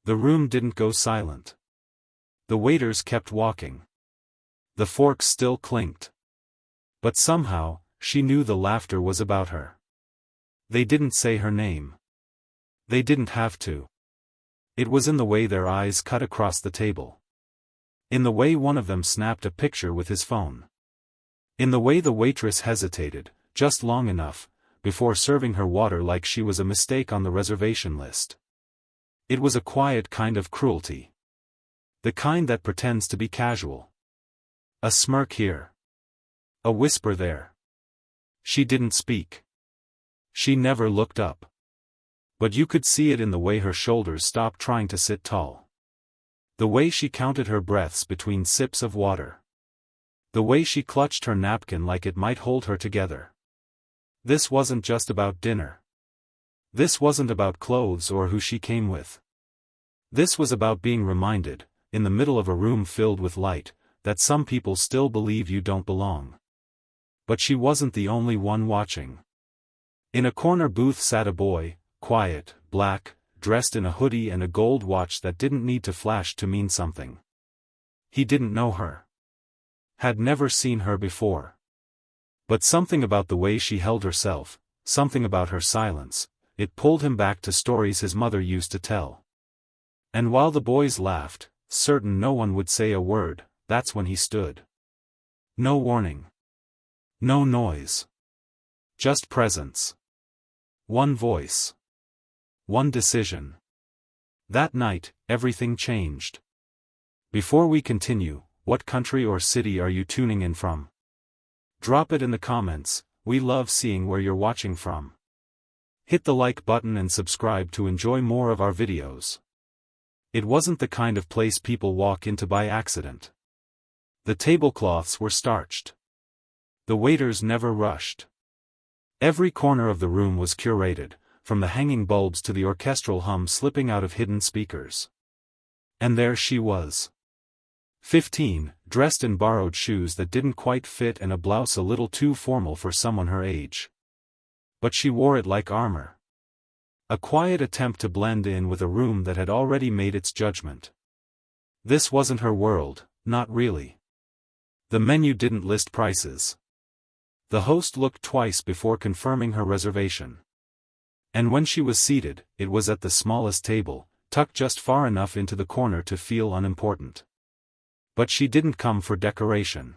The room didn't go silent. The waiters kept walking. The forks still clinked. But somehow, she knew the laughter was about her. They didn't say her name. They didn't have to. It was in the way their eyes cut across the table. In the way one of them snapped a picture with his phone. In the way the waitress hesitated, just long enough, before serving her water like she was a mistake on the reservation list. It was a quiet kind of cruelty. The kind that pretends to be casual. A smirk here. A whisper there. She didn't speak. She never looked up. But you could see it in the way her shoulders stopped trying to sit tall. The way she counted her breaths between sips of water. The way she clutched her napkin like it might hold her together. This wasn't just about dinner. This wasn't about clothes or who she came with. This was about being reminded, in the middle of a room filled with light, that some people still believe you don't belong. But she wasn't the only one watching. In a corner booth sat a boy, quiet, black, dressed in a hoodie and a gold watch that didn't need to flash to mean something. He didn't know her. Had never seen her before. But something about the way she held herself, something about her silence, it pulled him back to stories his mother used to tell. And while the boys laughed, certain no one would say a word, that's when he stood. No warning. No noise. Just presence. One voice. One decision. That night, everything changed. Before we continue, what country or city are you tuning in from? Drop it in the comments, we love seeing where you're watching from. Hit the like button and subscribe to enjoy more of our videos. It wasn't the kind of place people walk into by accident. The tablecloths were starched. The waiters never rushed. Every corner of the room was curated, from the hanging bulbs to the orchestral hum slipping out of hidden speakers. And there she was. 15, dressed in borrowed shoes that didn't quite fit and a blouse a little too formal for someone her age. But she wore it like armor. A quiet attempt to blend in with a room that had already made its judgment. This wasn't her world, not really. The menu didn't list prices. The host looked twice before confirming her reservation. And when she was seated, it was at the smallest table, tucked just far enough into the corner to feel unimportant. But she didn't come for decoration.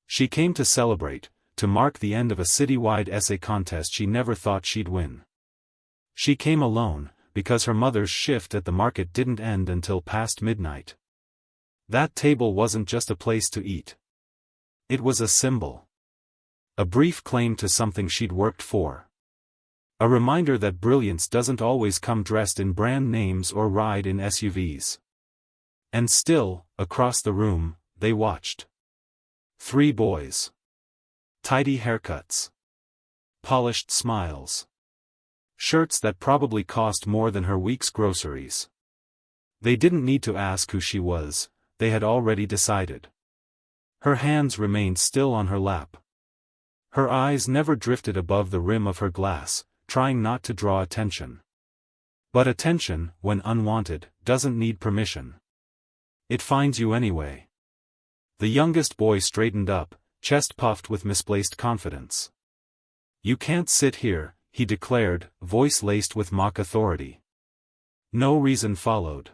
She came to celebrate, to mark the end of a citywide essay contest she never thought she'd win. She came alone, because her mother's shift at the market didn't end until past midnight. That table wasn't just a place to eat. It was a symbol. A brief claim to something she'd worked for. A reminder that brilliance doesn't always come dressed in brand names or ride in SUVs. And still, across the room, they watched. 3 boys. Tidy haircuts. Polished smiles. Shirts that probably cost more than her week's groceries. They didn't need to ask who she was, they had already decided. Her hands remained still on her lap. Her eyes never drifted above the rim of her glass, trying not to draw attention. But attention, when unwanted, doesn't need permission. It finds you anyway. The youngest boy straightened up, chest puffed with misplaced confidence. "You can't sit here," he declared, voice laced with mock authority. No reason followed.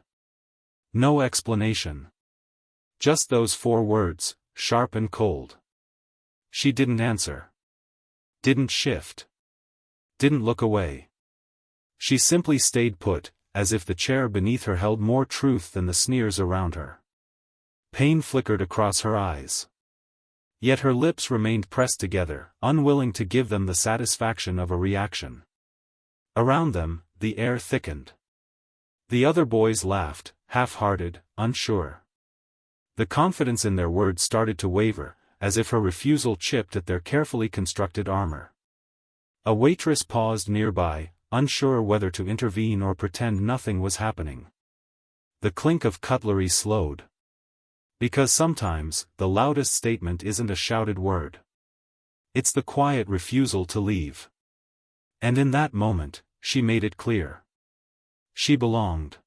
No explanation. Just those 4 words, sharp and cold. She didn't answer. Didn't shift. Didn't look away. She simply stayed put, as if the chair beneath her held more truth than the sneers around her. Pain flickered across her eyes. Yet her lips remained pressed together, unwilling to give them the satisfaction of a reaction. Around them, the air thickened. The other boys laughed, half-hearted, unsure. The confidence in their words started to waver, as if her refusal chipped at their carefully constructed armor. A waitress paused nearby, unsure whether to intervene or pretend nothing was happening. The clink of cutlery slowed. Because sometimes, the loudest statement isn't a shouted word. It's the quiet refusal to leave. And in that moment, she made it clear. She belonged.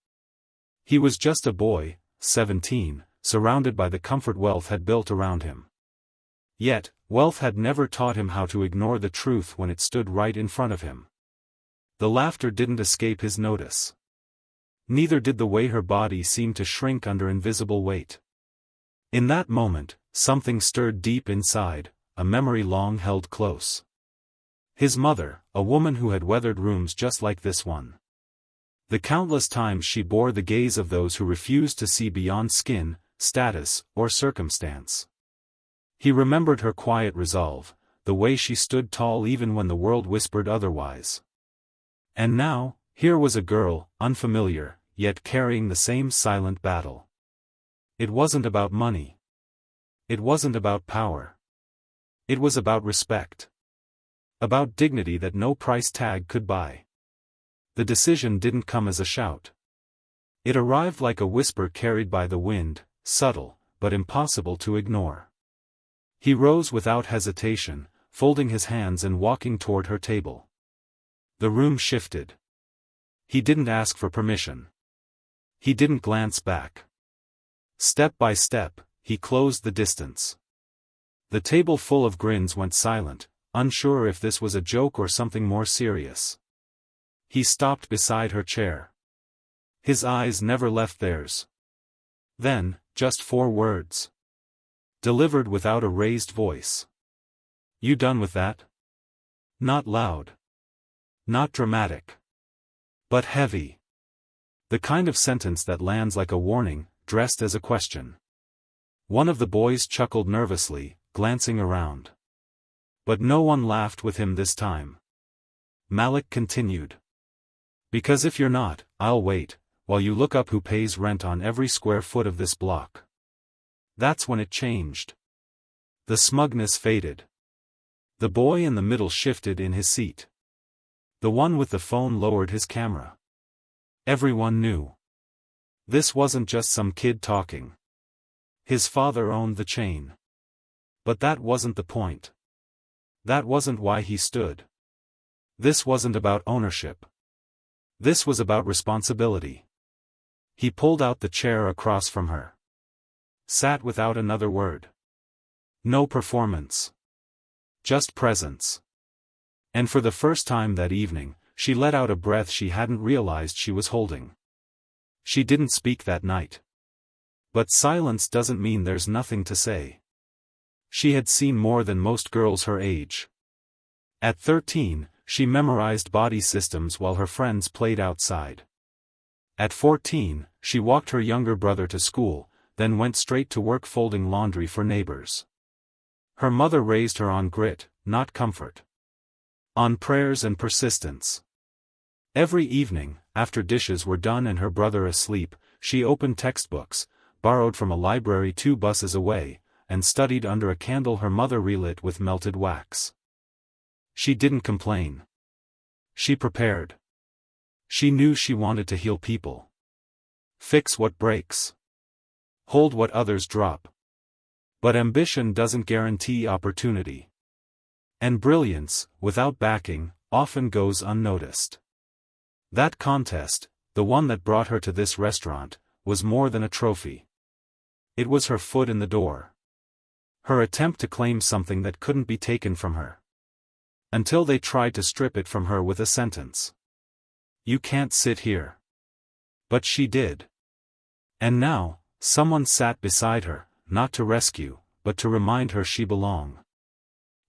He was just a boy, 17, surrounded by the comfort wealth had built around him. Yet, wealth had never taught him how to ignore the truth when it stood right in front of him. The laughter didn't escape his notice. Neither did the way her body seemed to shrink under invisible weight. In that moment, something stirred deep inside, a memory long held close. His mother, a woman who had weathered rooms just like this one. The countless times she bore the gaze of those who refused to see beyond skin, status, or circumstance. He remembered her quiet resolve, the way she stood tall even when the world whispered otherwise. And now, here was a girl, unfamiliar, yet carrying the same silent battle. It wasn't about money. It wasn't about power. It was about respect. About dignity that no price tag could buy. The decision didn't come as a shout. It arrived like a whisper carried by the wind, subtle, but impossible to ignore. He rose without hesitation, folding his hands and walking toward her table. The room shifted. He didn't ask for permission. He didn't glance back. Step by step, he closed the distance. The table full of grins went silent, unsure if this was a joke or something more serious. He stopped beside her chair. His eyes never left theirs. Then, just 4 words. Delivered without a raised voice. "You done with that?" Not loud. Not dramatic. But heavy. The kind of sentence that lands like a warning, dressed as a question. One of the boys chuckled nervously, glancing around. But no one laughed with him this time. Malik continued. "Because if you're not, I'll wait, while you look up who pays rent on every square foot of this block." That's when it changed. The smugness faded. The boy in the middle shifted in his seat. The one with the phone lowered his camera. Everyone knew. This wasn't just some kid talking. His father owned the chain. But that wasn't the point. That wasn't why he stood. This wasn't about ownership. This was about responsibility. He pulled out the chair across from her. Sat without another word. No performance. Just presence. And for the first time that evening, she let out a breath she hadn't realized she was holding. She didn't speak that night. But silence doesn't mean there's nothing to say. She had seen more than most girls her age. At 13, she memorized body systems while her friends played outside. At 14, she walked her younger brother to school, then went straight to work folding laundry for neighbors. Her mother raised her on grit, not comfort. On prayers and persistence. Every evening, after dishes were done and her brother asleep, she opened textbooks, borrowed from a library 2 buses away, and studied under a candle her mother relit with melted wax. She didn't complain. She prepared. She knew she wanted to heal people. Fix what breaks. Hold what others drop. But ambition doesn't guarantee opportunity. And brilliance, without backing, often goes unnoticed. That contest, the one that brought her to this restaurant, was more than a trophy. It was her foot in the door. Her attempt to claim something that couldn't be taken from her. Until they tried to strip it from her with a sentence. "You can't sit here." But she did. And now, someone sat beside her, not to rescue, but to remind her she belonged.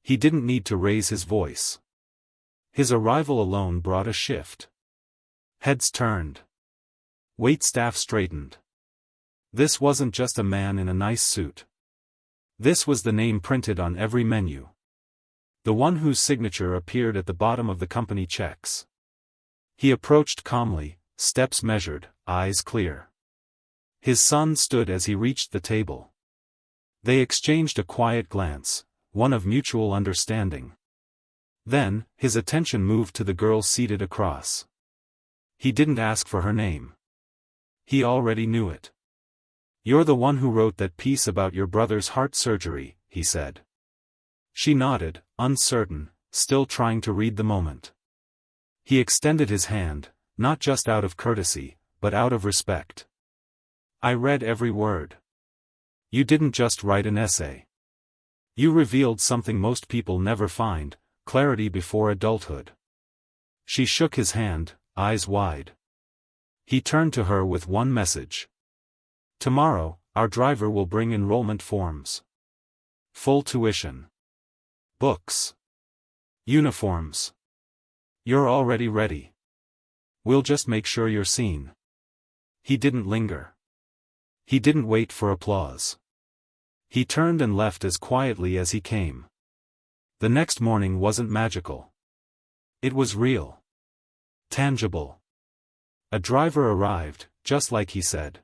He didn't need to raise his voice. His arrival alone brought a shift. Heads turned. Waitstaff straightened. This wasn't just a man in a nice suit. This was the name printed on every menu. The one whose signature appeared at the bottom of the company checks. He approached calmly, steps measured, eyes clear. His son stood as he reached the table. They exchanged a quiet glance, one of mutual understanding. Then, his attention moved to the girl seated across. He didn't ask for her name. He already knew it. "You're the one who wrote that piece about your brother's heart surgery," he said. She nodded, uncertain, still trying to read the moment. He extended his hand, not just out of courtesy, but out of respect. I read every word. You didn't just write an essay. You revealed something most people never find, clarity before adulthood. She shook his hand, eyes wide. He turned to her with one message. Tomorrow, our driver will bring enrollment forms. Full tuition. Books. Uniforms. You're already ready. We'll just make sure you're seen. He didn't linger. He didn't wait for applause. He turned and left as quietly as he came. The next morning wasn't magical. It was real. Tangible. A driver arrived, just like he said.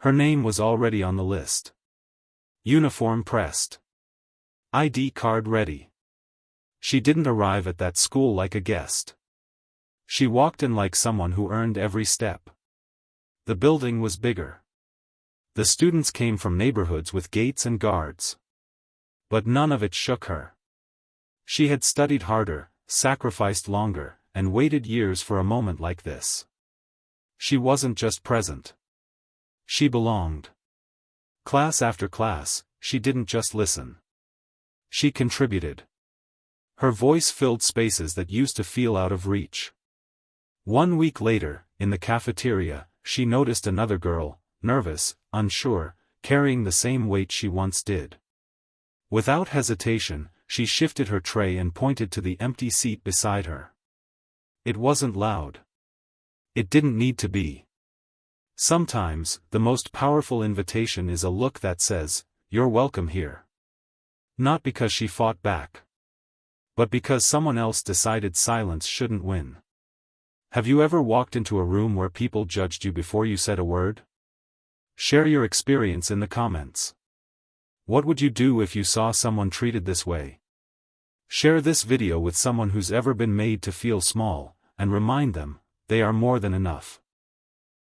Her name was already on the list. Uniform pressed. ID card ready. She didn't arrive at that school like a guest. She walked in like someone who earned every step. The building was bigger. The students came from neighborhoods with gates and guards. But none of it shook her. She had studied harder, sacrificed longer, and waited years for a moment like this. She wasn't just present. She belonged. Class after class, she didn't just listen. She contributed. Her voice filled spaces that used to feel out of reach. 1 week later, in the cafeteria, she noticed another girl, nervous, unsure, carrying the same weight she once did. Without hesitation, she shifted her tray and pointed to the empty seat beside her. It wasn't loud. It didn't need to be. Sometimes, the most powerful invitation is a look that says, "You're welcome here." Not because she fought back. But because someone else decided silence shouldn't win. Have you ever walked into a room where people judged you before you said a word? Share your experience in the comments. What would you do if you saw someone treated this way? Share this video with someone who's ever been made to feel small, and remind them, they are more than enough.